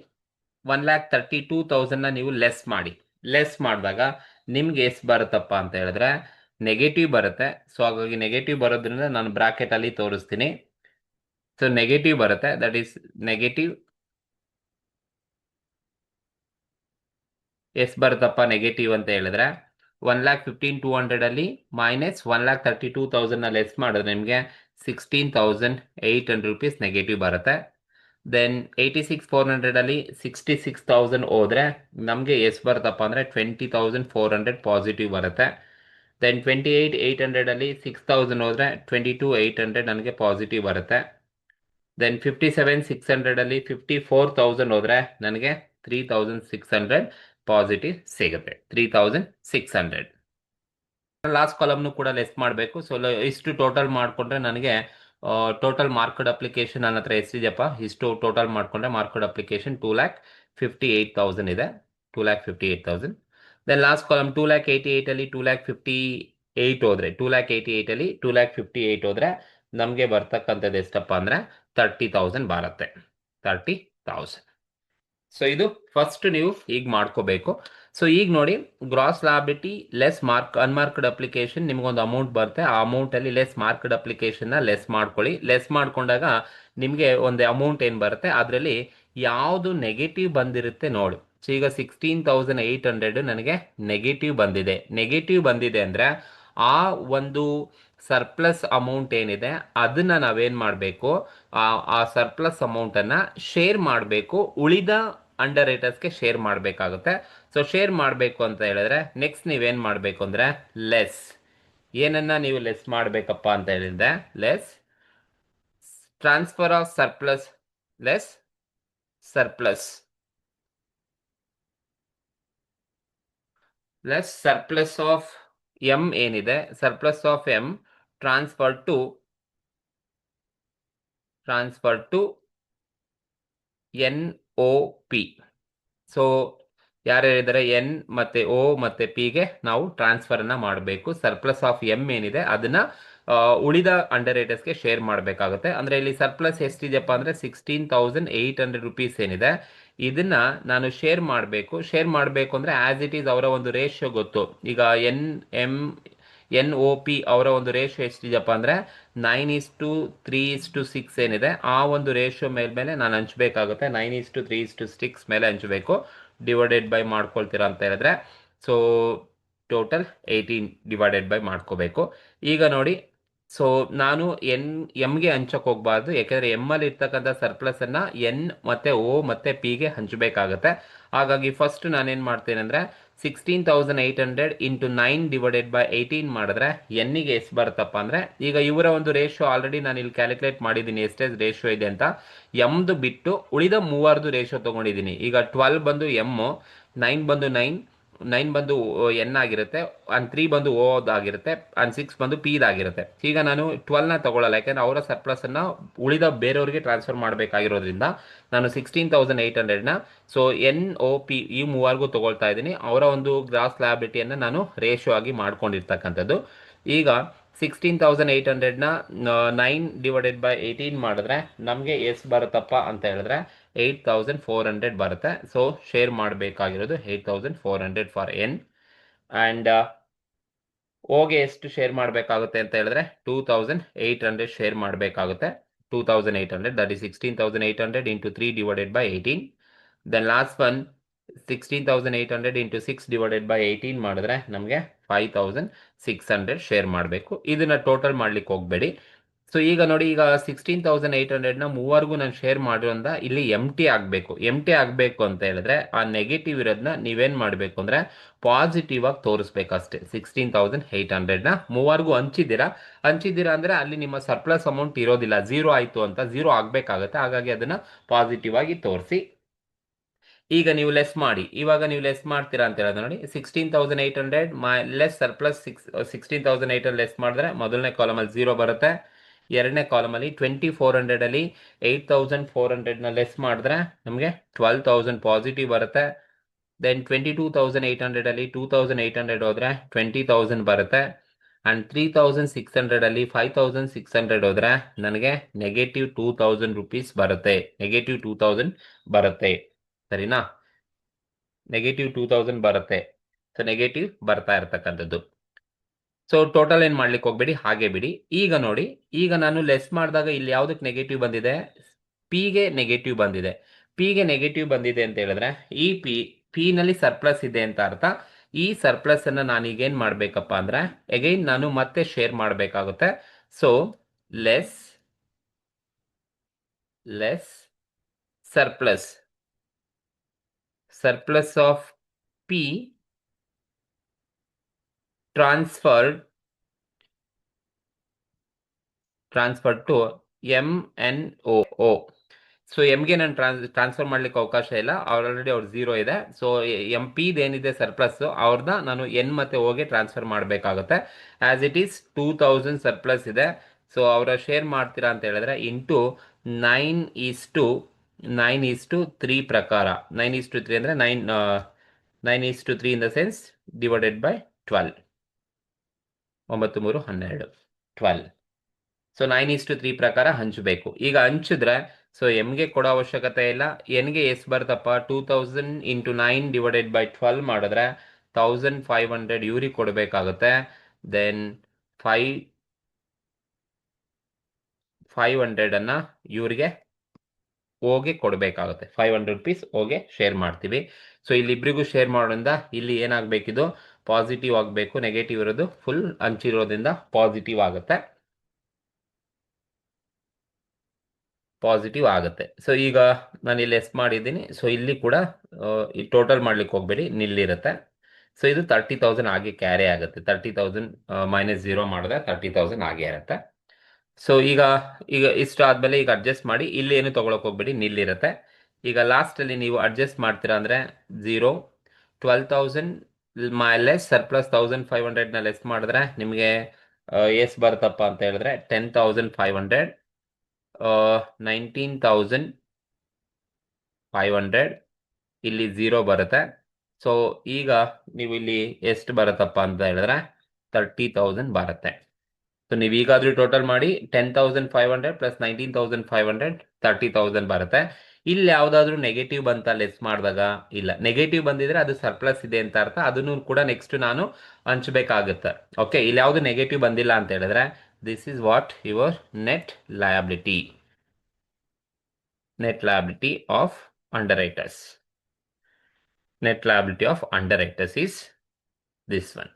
1,32,000 ನೀವು ಲೆಸ್ ಮಾಡಿದಾಗ ನಿಮ್ಗೆ ಎಷ್ಟು ಬರುತ್ತಪ್ಪ ಅಂತ ಹೇಳಿದ್ರೆ ನೆಗೆಟಿವ್ ಬರುತ್ತೆ. ಸೊ ಹಾಗಾಗಿ ನೆಗೆಟಿವ್ ಬರೋದ್ರಿಂದ ನಾನು ಬ್ರಾಕೆಟ್ ಅಲ್ಲಿ ತೋರಿಸ್ತೀನಿ. ಸೊ ನೆಗೆಟಿವ್ ಬರುತ್ತೆ, ದಟ್ ಈಸ್ ನೆಗೆಟಿವ್. ಎಷ್ಟು ಬರುತ್ತಪ್ಪ ನೆಗೆಟಿವ್ ಅಂತ ಹೇಳಿದ್ರೆ 1,15,200 ಅಲ್ಲಿ ಮೈನಸ್ 1,32,000 ಲೆಸ್ ಮಾಡಿದ್ರೆ ನಿಮಗೆ 16,800 ರುಪೀಸ್ ನೆಗೆಟಿವ್ ಬರುತ್ತೆ. ದೆನ್ 86,400 ಅಲ್ಲಿ 66,000 ಹೋದ್ರೆ ನಮಗೆ ಎಷ್ಟು ಬರುತ್ತಪ್ಪ ಅಂದ್ರೆ 20,400 ಪಾಸಿಟಿವ್ ಬರುತ್ತೆ. ದೆನ್ 28,800 ಅಲ್ಲಿ 6,000 ಹೋದ್ರೆ 22,800 ನನಗೆ ಪಾಸಿಟಿವ್ ಬರುತ್ತೆ. ದೆನ್ 57,600 ಅಲ್ಲಿ 54,000 ಹೋದ್ರೆ ನನಗೆ 3,600 ಪಾಸಿಟಿವ್ ಸಿಗುತ್ತೆ. 3,600 ಲಾಸ್ಟ್ ಕಾಲಮ್ನು ಕೂಡ ಲೆಸ್ ಮಾಡಬೇಕು. ಸೊ ಇಷ್ಟು ಟೋಟಲ್ ಮಾಡಿಕೊಂಡ್ರೆ ನನಗೆ ಟೋಟಲ್ ಮಾರ್ಕ್ಡ್ ಅಪ್ಲಿಕೇಶನ್ ನನ್ನ ಹತ್ರ ಎಷ್ಟಿದೆಯಪ್ಪ, ಇಷ್ಟು ಟೋಟಲ್ ಮಾಡಿಕೊಂಡ್ರೆ ಮಾರ್ಕ್ಡ್ ಅಪ್ಲಿಕೇಶನ್ 2,58,000 ಇದೆ. 2,58,000. ದೆನ್ ಲಾಸ್ಟ್ ಕಾಲಮ್ 2,88,000 ಅಲ್ಲಿ 2,58,000 ಹೋದ್ರೆ 2,88,000 ಅಲ್ಲಿ 2,58,000 ಹೋದ್ರೆ ನಮಗೆ ಬರ್ತಕ್ಕಂಥದ್ದು ಎಷ್ಟಪ್ಪ ಅಂದ್ರೆ 30,000 ಬರುತ್ತೆ. 30,000. ಸೊ ಇದು ಫಸ್ಟ್ ನೀವು ಈಗ ಮಾಡ್ಕೋಬೇಕು. ಸೊ ಈಗ ನೋಡಿ, ಗ್ರಾಸ್ ಲಾಬಿಲಿಟಿ ಲೆಸ್ ಅನ್ಮಾರ್ಕ್ಡ್ ಅಪ್ಲಿಕೇಶನ್ ನಿಮ್ಗೊಂದು ಅಮೌಂಟ್ ಬರುತ್ತೆ. ಆ ಅಮೌಂಟಲ್ಲಿ ಲೆಸ್ ಮಾರ್ಕ್ಡ್ ಅಪ್ಲಿಕೇಶನ್ನ ಲೆಸ್ ಮಾಡ್ಕೊಳ್ಳಿ. ಲೆಸ್ ಮಾಡ್ಕೊಂಡಾಗ ನಿಮಗೆ ಒಂದು ಅಮೌಂಟ್ ಏನು ಬರುತ್ತೆ, ಅದರಲ್ಲಿ ಯಾವುದು ನೆಗೆಟಿವ್ ಬಂದಿರುತ್ತೆ ನೋಡಿ. ಸೊ ಈಗ 16,800 ನನಗೆ ನೆಗೆಟಿವ್ ಬಂದಿದೆ. ನೆಗೆಟಿವ್ ಬಂದಿದೆ ಅಂದರೆ ಆ ಒಂದು ಸರ್ಪ್ಲಸ್ ಅಮೌಂಟ್ ಏನಿದೆ ಅದನ್ನ ನಾವೇನು ಮಾಡಬೇಕು, ಆ ಸರ್ಪ್ಲಸ್ ಅಮೌಂಟನ್ನು ಶೇರ್ ಮಾಡಬೇಕು, ಉಳಿದ ಅಂಡರ್ ರೈಟರ್ಸ್ಗೆ ಶೇರ್ ಮಾಡಬೇಕಾಗುತ್ತೆ. ಸೊ ಶೇರ್ ಮಾಡಬೇಕು ಅಂತ ಹೇಳಿದ್ರೆ ನೆಕ್ಸ್ಟ್ ನೀವೇನು ಮಾಡಬೇಕು ಅಂದರೆ ಲೆಸ್. ಏನನ್ನ ನೀವು ಲೆಸ್ ಮಾಡಬೇಕಪ್ಪ ಅಂತ ಹೇಳಿದ್ರೆ less transfer of surplus, less surplus, less surplus of M ಏನಿದೆ, surplus of M transfer to N O P. So ಯಾರು ಹೇಳಿದರೆ ಎನ್ ಮತ್ತೆ ಒ ಮತ್ತೆ ಪಿಗೆ ನಾವು ಟ್ರಾನ್ಸ್ಫರ್ ಅನ್ನ ಮಾಡಬೇಕು. ಸರ್ಪ್ಲಸ್ ಆಫ್ ಎಂ ಏನಿದೆ ಅದನ್ನ ಉಳಿದ ಅಂಡರ್ ರೈಟರ್ಸ್ಗೆ ಶೇರ್ ಮಾಡಬೇಕಾಗುತ್ತೆ. ಅಂದ್ರೆ ಇಲ್ಲಿ ಸರ್ಪ್ಲಸ್ ಎಷ್ಟಿದೆಯಪ್ಪ ಅಂದ್ರೆ 16,800 ರುಪೀಸ್ ಏನಿದೆ ಇದನ್ನ ನಾನು ಶೇರ್ ಮಾಡಬೇಕು. ಶೇರ್ ಮಾಡಬೇಕು ಅಂದ್ರೆ ಆಸ್ ಇಟ್ ಈಸ್ ಅವರ ಒಂದು ರೇಷಿಯೋ ಗೊತ್ತು. ಈಗ ಎನ್ ಒ ಪಿ ಅವರ ಒಂದು ರೇಷಿಯೋ ಎಷ್ಟಿದೆಯಪ್ಪ ಅಂದ್ರೆ 9:3:6 ಏನಿದೆ ಆ ಒಂದು ರೇಷಿಯೋ ಮೇಲೆ ನಾನು ಹಂಚಬೇಕಾಗುತ್ತೆ. 9:3:6 ಮೇಲೆ ಹಂಚಬೇಕು. ಡಿವೈಡೆಡ್ ಬೈ ಮಾಡ್ಕೊಳ್ತೀರಾ ಅಂತ ಹೇಳಿದ್ರೆ ಸೊ ಟೋಟಲ್ 18 ಡಿವೈಡೆಡ್ ಬೈ ಮಾಡ್ಕೋಬೇಕು. ಈಗ ನೋಡಿ, ಸೊ ನಾನು ಎಮ್ಗೆ ಹಂಚಕ್ಕೆ ಹೋಗ್ಬಾರ್ದು, ಯಾಕೆಂದ್ರೆ ಎಮ್ ಅಲ್ಲಿ ಇರ್ತಕ್ಕಂಥ ಸರ್ಪ್ಲಸ್ ಅನ್ನ ಎನ್ ಮತ್ತೆ ಒ ಮತ್ತೆ ಪಿಗೆ ಹಂಚಬೇಕಾಗತ್ತೆ. ಹಾಗಾಗಿ ಫಸ್ಟ್ ನಾನೇನು ಮಾಡ್ತೇನೆ ಅಂದ್ರೆ 16,800 ಇಂಟು 9 ಡಿವೈಡೆಡ್ ಬೈ 18 ಮಾಡಿದ್ರೆ ಎನ್ನಿಗೆ ಎಷ್ಟು ಬರುತ್ತಪ್ಪ ಅಂದ್ರೆ, ಈಗ ಇವರ ಒಂದು ರೇಷಿಯೋ ಆಲ್ರೆಡಿ ನಾನು ಇಲ್ಲಿ ಕ್ಯಾಲ್ಕುಲೇಟ್ ಮಾಡಿದ್ದೀನಿ ಎಷ್ಟೆಷ್ಟು ರೇಷಿಯೋ ಇದೆ ಅಂತ. ಎಮ್ದು ಬಿಟ್ಟು ಉಳಿದ ಮೂವರದು ರೇಷಿಯೋ ತಗೊಂಡಿದ್ದೀನಿ. ಈಗ 12 ಬಂದು ಎಮ್, 9 ಬಂದು 9 ಬಂದು ಎನ್ ಆಗಿರುತ್ತೆ, ಅಂಡ್ 3 ಬಂದು ಓ ಆಗಿರುತ್ತೆ, ಅಂಡ್ 6 ಬಂದು ಪಿ ಆಗಿರುತ್ತೆ. ಈಗ ನಾನು 12ನ ತಗೊಳ್ಳಲ್ಲ, ಯಾಕಂದ್ರೆ ಅವರ ಸರ್ಪ್ಲಸ್ ಅನ್ನ ಉಳಿದ ಬೇರೆಯವರಿಗೆ ಟ್ರಾನ್ಸ್ಫರ್ ಮಾಡಬೇಕಾಗಿರೋದ್ರಿಂದ ನಾನು 16,800ನ ಸೊ ಎನ್ ಒ ಪಿ ಈ ಮೂವರ್ಗೂ ತಗೊಳ್ತಾ ಇದ್ದೀನಿ. ಅವರ ಒಂದು ಗ್ರಾಸ್ ಲಯಬಿಲಿಟಿಯನ್ನು ನಾನು ರೇಷಿಯೋ ಆಗಿ ಮಾಡ್ಕೊಂಡಿರ್ತಕ್ಕಂಥದ್ದು. ಈಗ 16,800ನ 9 ಡಿವೈಡೆಡ್ ಬೈ 18 ಮಾಡಿದ್ರೆ ನಮಗೆ ಎಷ್ಟು ಬರುತ್ತಪ್ಪ ಅಂತ ಹೇಳಿದ್ರೆ 8,400 ಬರುತ್ತೆ. ಸೊ ಶೇರ್ ಮಾಡಬೇಕಾಗಿರೋದು 8,400 ಫಾರ್ ಎನ್. ಆ್ಯಂಡ್ ಓಗೆ ಎಷ್ಟು ಶೇರ್ ಮಾಡಬೇಕಾಗುತ್ತೆ ಅಂತ ಹೇಳಿದ್ರೆ 2,800 ಶೇರ್ ಮಾಡಬೇಕಾಗುತ್ತೆ. 2,800 that is 16,800 into 3 divided by 18. Then last one 16,800 into 6 divided by 18 ಮಾಡಿದ್ರೆ ನಮಗೆ 5,600 ಶೇರ್ ಮಾಡಬೇಕು. ಇದನ್ನ ಟೋಟಲ್ ಮಾಡ್ಲಿಕ್ಕೆ ಹೋಗಬೇಡಿ. ಸೊ ಈಗ ನೋಡಿ, ಈಗ 16,800ನ ಮೂವರ್ಗೂ ನಾನು ಶೇರ್ ಮಾಡಿರೋದ್ರಿಂದ ಇಲ್ಲಿ ಎಮ್ ಟಿ ಆಗಬೇಕು. ಎಮ್ ಟಿ ಆಗಬೇಕು ಅಂತ ಹೇಳಿದ್ರೆ ಆ ನೆಗೆಟಿವ್ ಇರೋದನ್ನ ನೀವೇನು ಮಾಡಬೇಕು ಅಂದರೆ ಪಾಸಿಟಿವ್ ಆಗಿ ತೋರಿಸ್ಬೇಕಷ್ಟೇ. 16,800ನ ಮೂವರ್ಗೂ ಹಂಚಿದ್ದೀರಾ ಅಂದರೆ ಅಲ್ಲಿ ನಿಮ್ಮ ಸರ್ಪ್ಲಸ್ ಅಮೌಂಟ್ ಇರೋದಿಲ್ಲ, ಝೀರೋ ಆಯಿತು ಅಂತ, ಝೀರೋ ಆಗಬೇಕಾಗತ್ತೆ. ಹಾಗಾಗಿ ಅದನ್ನು ಪಾಸಿಟಿವ್ ಆಗಿ ತೋರಿಸಿ. ಈಗ ನೀವು ಲೆಸ್ ಮಾಡಿ, ಇವಾಗ ನೀವು ಲೆಸ್ ಮಾಡ್ತೀರಾ ಅಂತ ಹೇಳೋದು ನೋಡಿ. 16,800 ಲೆಸ್ ಸರ್ಪ್ಲಸ್ 16,800 ಲೆಸ್ ಮಾಡಿದ್ರೆ ಮೊದಲನೇ ಕಾಲಮಲ್ಲಿ 0 ಬರುತ್ತೆ. ಎರಡನೇ ಕಾಲಮಲ್ಲಿ 2,400 ಅಲ್ಲಿ 8,400ನ ಲೆಸ್ ಮಾಡಿದ್ರೆ ನಮಗೆ 12,000 ಪಾಸಿಟಿವ್ ಬರುತ್ತೆ. ದೆನ್ 22,800 ಅಲ್ಲಿ 2,800 ಹೋದ್ರೆ 20,000 ಬರುತ್ತೆ. ಆ್ಯಂಡ್ 3,600 ಅಲ್ಲಿ 5,600 ಹೋದ್ರೆ ನನಗೆ ನೆಗೆಟಿವ್ 2,000 ರುಪೀಸ್ ಬರುತ್ತೆ. ನೆಗೆಟಿವ್ 2,000 ಬರುತ್ತೆ, ಸರಿನಾ? ನೆಗೆಟಿವ್ 2,000 ಬರುತ್ತೆ. ಸೊ ನೆಗೆಟಿವ್ ಬರ್ತಾ ಇರ್ತಕ್ಕಂಥದ್ದು. ಸೊ ಟೋಟಲ್ ಏನು ಮಾಡ್ಲಿಕ್ಕೆ ಹೋಗ್ಬೇಡಿ, ಹಾಗೆ ಬಿಡಿ. ಈಗ ನೋಡಿ, ಈಗ ನಾನು ಲೆಸ್ ಮಾಡಿದಾಗ ಇಲ್ಲಿ ಯಾವುದಕ್ಕೆ ನೆಗೆಟಿವ್ ಬಂದಿದೆ, ಪಿಗೆ ನೆಗೆಟಿವ್ ಬಂದಿದೆ. ಪಿಗೆ ನೆಗೆಟಿವ್ ಬಂದಿದೆ ಅಂತ ಹೇಳಿದ್ರೆ ಈ ಪಿ ನಲ್ಲಿ ಸರ್ಪ್ಲಸ್ ಇದೆ ಅಂತ ಅರ್ಥ. ಈ ಸರ್ಪ್ಲಸ್ ಅನ್ನ ನಾನೀಗೇನು ಮಾಡಬೇಕಪ್ಪ ಅಂದ್ರೆ ಅಗೈನ್ ನಾನು ಮತ್ತೆ ಶೇರ್ ಮಾಡಬೇಕಾಗುತ್ತೆ. So less surplus of P transfer to M N O. So ಎಮ್ಗೆ ನಾನು ಟ್ರಾನ್ಸ್ಫರ್ ಮಾಡ್ಲಿಕ್ಕೆ ಅವಕಾಶ ಇಲ್ಲ, ಆಲ್ರೆಡಿ ಅವ್ರು 0 ಇದೆ. ಸೊ ಎಂ ಪಿ ಏನಿದೆ ಸರ್ಪ್ಲಸ್ ಅವ್ರನ್ನ ನಾನು ಎನ್ ಮತ್ತೆ ಓಗೆ ಟ್ರಾನ್ಸ್ಫರ್ ಮಾಡಬೇಕಾಗುತ್ತೆ. ಆಸ್ ಇಟ್ ಈಸ್ 2,000 ಸರ್ಪ್ಲಸ್ ಇದೆ. ಸೊ ಅವರ ಶೇರ್ ಮಾಡ್ತೀರಾ ಅಂತ ಹೇಳಿದ್ರೆ ಇಂಟು 9:3 ಪ್ರಕಾರ. 9:3 ಅಂದರೆ 9:3 in the sense divided by 12. 9 3 12 12 so 9:3 ಪ್ರಕಾರ ಹಂಚಬೇಕು. ಈಗ ಹಂಚಿದ್ರೆ ಸೊ ಎಮ್ಗೆ ಕೊಡೋ ಅವಶ್ಯಕತೆ ಇಲ್ಲ. ಎನ್ಗೆ ಎಷ್ಟು ಬರ್ತಪ್ಪ, 2000 ಇಂಟು 9/12 ಮಾಡಿದ್ರೆ 1500 ಇವ್ರಿಗೆ ಕೊಡಬೇಕಾಗುತ್ತೆ. ದೆನ್ 500 ಅನ್ನ ಇವ್ರಿಗೆ ಓಗೆ ಕೊಡಬೇಕಾಗುತ್ತೆ. 500 ರುಪೀಸ್ ಓಗೆ ಶೇರ್ ಮಾಡ್ತೀವಿ. ಸೊ ಇಲ್ಲಿ ಇಬ್ಬರಿಗೂ ಶೇರ್ ಮಾಡೋದ್ರಿಂದ ಇಲ್ಲಿ ಏನಾಗಬೇಕಿದು ಪಾಸಿಟಿವ್ ಆಗಬೇಕು, ನೆಗೆಟಿವ್ ಇರೋದು ಫುಲ್ ಹಂಚಿರೋದ್ರಿಂದ ಪಾಸಿಟಿವ್ ಆಗುತ್ತೆ. ಪಾಸಿಟಿವ್ ಆಗುತ್ತೆ. ಸೊ ಈಗ ನಾನು ಇಲ್ಲಿ ಎಸ್ ಮಾಡಿದ್ದೀನಿ. ಸೊ ಇಲ್ಲಿ ಕೂಡ ಈ ಟೋಟಲ್ ಮಾಡ್ಲಿಕ್ಕೆ ಹೋಗ್ಬೇಡಿ, ನಿಲ್ಲಿರುತ್ತೆ. ಸೊ ಇದು 30,000 ಆಗಿ ಕ್ಯಾರಿ ಆಗುತ್ತೆ. 30,000 -0 ಮಾಡಿದ್ರೆ 30,000 ಆಗೇ ಇರುತ್ತೆ. ಸೊ ಈಗ ಈಗ ಇಷ್ಟು ಆದ್ಮೇಲೆ ಈಗ ಅಡ್ಜಸ್ಟ್ ಮಾಡಿ, ಇಲ್ಲಿ ಏನು ತಗೊಳಕ್ ಹೋಗ್ಬೇಡಿ, ನಿಲ್ಲಿರುತ್ತೆ. ಈಗ ಲಾಸ್ಟಲ್ಲಿ ನೀವು ಅಡ್ಜಸ್ಟ್ ಮಾಡ್ತೀರಾ ಅಂದರೆ 0, 12,000 ಲೆಸ್ ಸರ್ಪ್ಲಸ್ 1,500ನ ಲೆಸ್ ಮಾಡಿದ್ರೆ ನಿಮಗೆ ಎಷ್ಟು ಬರುತ್ತಪ್ಪ ಅಂತ ಹೇಳಿದ್ರೆ 10,500, 19,500, ಇಲ್ಲಿ 0 ಬರುತ್ತೆ. ಸೊ ಈಗ ನೀವು ಇಲ್ಲಿ ಎಷ್ಟು ಬರುತ್ತಪ್ಪ ಅಂತ ಹೇಳಿದ್ರೆ 30,000 ಬರುತ್ತೆ. ಸೊ ನೀವು ಈಗಾದ್ರೂ ಟೋಟಲ್ ಮಾಡಿ 10,500 ಪ್ಲಸ್ 19,500 30,000 ಬರುತ್ತೆ. ಇಲ್ಲಿ ಯಾವ್ದಾದ್ರು ನೆಗೆಟಿವ್ ಬಂತ ಲೆಸ್ ಮಾಡಿದಾಗ? ಇಲ್ಲ. ನೆಗೆಟಿವ್ ಬಂದಿದ್ರೆ ಅದು ಸರ್ಪ್ಲಸ್ ಇದೆ ಅಂತ ಅರ್ಥ. ಅದನ್ನು ಕೂಡ ನೆಕ್ಸ್ಟ್ ನಾನು ಹಂಚಬೇಕಾಗುತ್ತೆ. ಓಕೆ, ಇಲ್ಲಿ ಯಾವುದು ನೆಗೆಟಿವ್ ಬಂದಿಲ್ಲ ಅಂತ ಹೇಳಿದ್ರೆ this is what your net liability. Net liability of underwriters. Net liability of underwriters is this one.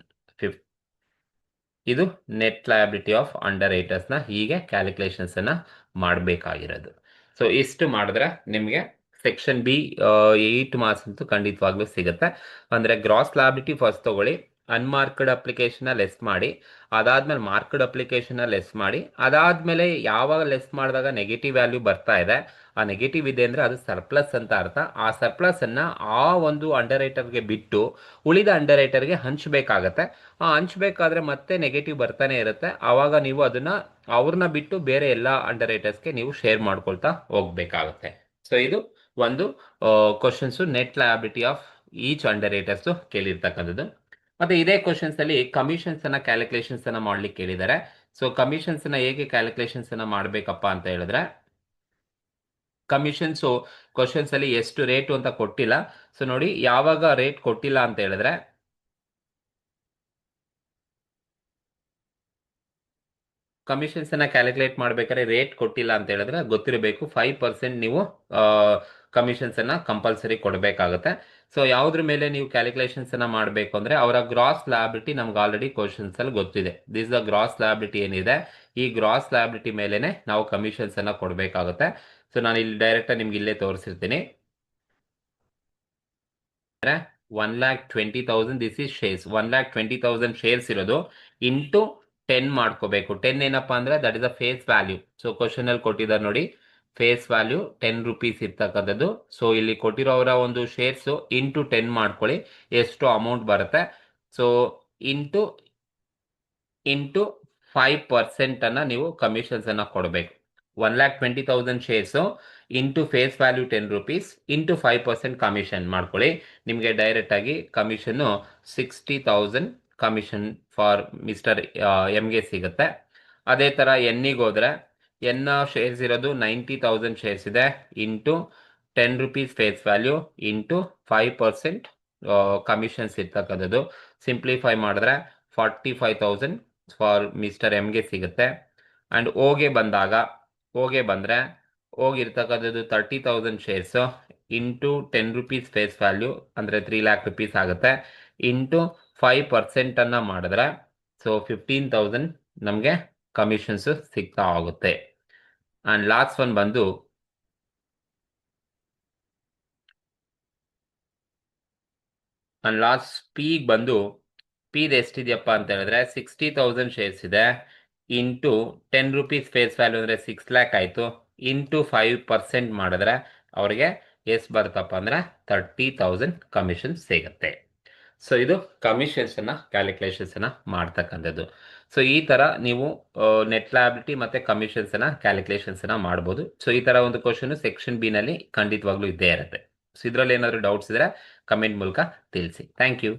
ಇದು ನೆಟ್ ಲಯಬಿಲಿಟಿ ಆಫ್ ಅಂಡರ್ರೈಟರ್ಸ್ನ ಹೀಗೆ ಕ್ಯಾಲ್ಕುಲೇಷನ್ಸ್ ಅನ್ನ ಮಾಡಬೇಕಾಗಿರೋದು. ಸೊ ಇಷ್ಟು ಮಾಡಿದ್ರೆ ನಿಮಗೆ ಸೆಕ್ಷನ್ ಬಿ 8 ಮಾರ್ಕ್ಸ್ ಅಂತೂ ಖಂಡಿತವಾಗ್ಲೂ ಸಿಗುತ್ತೆ. ಅಂದರೆ ಗ್ರಾಸ್ ಲಯಬಿಲಿಟಿ ಫಸ್ಟ್ ತಗೊಳ್ಳಿ, ಅನ್ಮಾರ್ಕ್ಡ್ ಅಪ್ಲಿಕೇಶನ್ ಲೆಸ್ ಮಾಡಿ, ಅದಾದ್ಮೇಲೆ ಮಾರ್ಕ್ಡ್ ಅಪ್ಲಿಕೇಶನ್ ಲೆಸ್ ಮಾಡಿ, ಅದಾದ್ಮೇಲೆ ಯಾವಾಗ ಲೆಸ್ ಮಾಡಿದಾಗ ನೆಗೆಟಿವ್ ವ್ಯಾಲ್ಯೂ ಬರ್ತಾ ಇದೆ, ಆ ನೆಗೆಟಿವ್ ಇದೆ ಅಂದ್ರೆ ಅದು ಸರ್ಪ್ಲಸ್ ಅಂತ ಅರ್ಥ. ಆ ಸರ್ಪ್ಲಸ್ ಅನ್ನ ಆ ಒಂದು ಅಂಡರ್ ರೈಟರ್ಗೆ ಬಿಟ್ಟು ಉಳಿದ ಅಂಡರ್ ರೈಟರ್ಗೆ ಹಂಚಬೇಕಾಗತ್ತೆ. ಆ ಹಂಚಬೇಕಾದ್ರೆ ಮತ್ತೆ ನೆಗೆಟಿವ್ ಬರ್ತಾನೆ ಇರುತ್ತೆ. ಆವಾಗ ನೀವು ಅದನ್ನ ಅವ್ರನ್ನ ಬಿಟ್ಟು ಬೇರೆ ಎಲ್ಲ ಅಂಡರ್ ರೈಟರ್ಸ್ಗೆ ನೀವು ಶೇರ್ ಮಾಡ್ಕೊಳ್ತಾ ಹೋಗ್ಬೇಕಾಗತ್ತೆ. ಸೊ ಇದು ಒಂದು questions net liability of each underwriters ಕೇಳಿರ್ತಕ್ಕಂಥದ್ದು. ಮತ್ತೆ ಇದೇ ಕ್ವಶನ್ಸ್ ಅಲ್ಲಿ ಕಮಿಷನ್ಸ್ ಅನ್ನ ಕ್ಯಾಲ್ಕುಲೇಷನ್ಸ್ ಅನ್ನ ಮಾಡ್ಲಿಕ್ಕೆ ಕೇಳಿದ್ದಾರೆ. ಸೊ ಕಮಿಷನ್ಸ್ ಅನ್ನ ಹೇಗೆ ಕ್ಯಾಲ್ಕುಲೇಷನ್ಸ್ ಅನ್ನ ಮಾಡ್ಬೇಕಪ್ಪ ಅಂತ ಹೇಳಿದ್ರೆ, ಕಮಿಷನ್ಸ್ ಕ್ವಶನ್ಸ್ ಅಲ್ಲಿ ಎಷ್ಟು ರೇಟು ಅಂತ ಕೊಟ್ಟಿಲ್ಲ. ಸೊ ನೋಡಿ, ಯಾವಾಗ ರೇಟ್ ಕೊಟ್ಟಿಲ್ಲ ಅಂತ ಹೇಳಿದ್ರೆ ಕಮಿಷನ್ಸ್ ಅನ್ನ ಕ್ಯಾಲ್ಕುಲೇಟ್ ಮಾಡ್ಬೇಕಾದ್ರೆ ರೇಟ್ ಕೊಟ್ಟಿಲ್ಲ ಅಂತ ಹೇಳಿದ್ರೆ ಗೊತ್ತಿರಬೇಕು 5% ನೀವು ಕಮಿಷನ್ಸ್ ಅನ್ನ ಕಂಪಲ್ಸರಿ ಕೊಡಬೇಕಾಗುತ್ತೆ. ಸೊ ಯಾವ್ದ್ರ ಮೇಲೆ ನೀವು ಕ್ಯಾಲ್ಕುಲೇಷನ್ಸ್ ಅನ್ನ ಮಾಡಬೇಕು ಅಂದ್ರೆ ಅವರ ಗ್ರಾಸ್ ಲಯಬಿಲಿಟಿ ನಮ್ಗೆ ಆಲ್ರೆಡಿ ಕ್ವಶನ್ಸ್ ಅಲ್ಲಿ ಗೊತ್ತಿದೆ. ದಿಸ್ ದ ಗ್ರಾಸ್ ಲಯಬಿಲಿಟಿ ಏನಿದೆ, ಈ ಗ್ರಾಸ್ ಲಯಬಿಲಿಟಿ ಮೇಲೆನೆ ನಾವು ಕಮಿಷನ್ಸ್ ಅನ್ನ ಕೊಡಬೇಕಾಗುತ್ತೆ. ಸೊ ನಾನು ಇಲ್ಲಿ ಡೈರೆಕ್ಟ್ ನಿಮ್ಗೆ ಇಲ್ಲೇ ತೋರಿಸಿರ್ತೀನಿ. 1,20,000 ದಿಸ್ ಇಸ್ ಶೇರ್ಸ್. 1,20,000 ಶೇರ್ಸ್ ಇರೋದು ಇಂಟು 10 ಮಾಡ್ಕೋಬೇಕು. 10 ಏನಪ್ಪಾ ಅಂದ್ರೆ that is a face value. So question ಅಲ್ಲಿ ಕೊಟ್ಟಿದ್ದಾರೆ ನೋಡಿ, ಫೇಸ್ ವ್ಯಾಲ್ಯೂ 10 ರುಪೀಸ್ ಇರ್ತಕ್ಕಂಥದ್ದು. ಸೊ ಇಲ್ಲಿ ಕೊಟ್ಟಿರೋರ ಒಂದು ಶೇರ್ಸ್ ಇಂಟು 10 ಮಾಡ್ಕೊಳ್ಳಿ, ಎಷ್ಟು ಅಮೌಂಟ್ ಬರುತ್ತೆ. ಸೊ ಇಂಟು 5% ಅನ್ನ ನೀವು ಕಮಿಷನ್ಸ್ ಅನ್ನ ಕೊಡಬೇಕು. 1,20,000 shares into face value 10 rupees into 5% commission ಮಾಡ್ಕೊಳ್ಳಿ. ನಿಮಗೆ ಡೈರೆಕ್ಟ್ ಆಗಿ ಕಮಿಷನ್ 60,000 ಕಮಿಷನ್ ಫಾರ್ ಮಿಸ್ಟರ್ ಎಮ್ಗೆ ಸಿಗುತ್ತೆ. ಅದೇ ತರ ಎನ್ನಿಗೆ ಹೋದ್ರೆ, ಎನ್ನ ಶೇರ್ಸ್ ಇರೋದು 90,000 ಶೇರ್ಸ್ ಇದೆ, into 10 rupees face value into 5% commissions ಇರ್ತಕ್ಕಂಥದ್ದು. ಸಿಂಪ್ಲಿಫೈ ಮಾಡಿದ್ರೆ 45,000 ಫಾರ್ ಮಿಸ್ಟರ್ ಎಮ್ಗೆ ಸಿಗುತ್ತೆ. ಅಂಡ್ ಓಗೆ ಬಂದ್ರೆ ಹೋಗಿರ್ತಕ್ಕಂಥದ್ದು 30,000 shares into 10 rupees face value ಅಂದ್ರೆ 3 ಲ್ಯಾಕ್ ರುಪೀಸ್ ಆಗುತ್ತೆ, ಇಂಟು 5% ಅನ್ನ ಮಾಡಿದ್ರೆ ಸೊ 15,000 ನಮಗೆ ಕಮಿಷನ್ಸ್ ಸಿಗ್ತಾ ಹೋಗುತ್ತೆ. ಅಂಡ್ ಲಾಸ್ಟ್ ಒನ್ ಬಂದು ಲಾಸ್ಟ್ ಪಿಗೆ ಬಂದು ಪಿದು ಎಷ್ಟಿದೆಯಪ್ಪ ಅಂತ ಹೇಳಿದ್ರೆ 60,000 ಶೇರ್ಸ್ ಇದೆ, ಇಂಟು 10 ರುಪೀಸ್ ಫೇಸ್ ವ್ಯಾಲ್ಯೂ ಅಂದರೆ 6 ಲ್ಯಾಕ್ ಆಯಿತು, ಇಂಟು 5% ಮಾಡಿದ್ರೆ ಅವ್ರಿಗೆ ಎಷ್ಟು ಬರುತ್ತಪ್ಪ ಅಂದರೆ 30,000 ಕಮಿಷನ್ ಸಿಗುತ್ತೆ. ಸೊ ಇದು ಕಮಿಷನ್ಸ್ ಅನ್ನ ಕ್ಯಾಲ್ಕುಲೇಷನ್ಸ್ ಅನ್ನ ಮಾಡ್ತಕ್ಕಂಥದ್ದು. ಸೊ ಈ ತರ ನೀವು ನೆಟ್ ಲಯಬಿಲಿಟಿ ಮತ್ತೆ ಕಮಿಷನ್ಸ್ ಅನ್ನ ಕ್ಯಾಲ್ಕುಲೇಷನ್ಸ್ ಅನ್ನ ಮಾಡ್ಬೋದು. ಸೊ ಈ ತರ ಒಂದು ಕ್ವಶನ್ ಸೆಕ್ಷನ್ ಬಿ ನಲ್ಲಿ ಖಂಡಿತವಾಗ್ಲೂ ಇದ್ದೇ ಇರುತ್ತೆ. ಸೊ ಇದರಲ್ಲಿ ಏನಾದರೂ ಡೌಟ್ಸ್ ಇದ್ರೆ ಕಮೆಂಟ್ ಮೂಲಕ ತಿಳಿಸಿ. Thank you.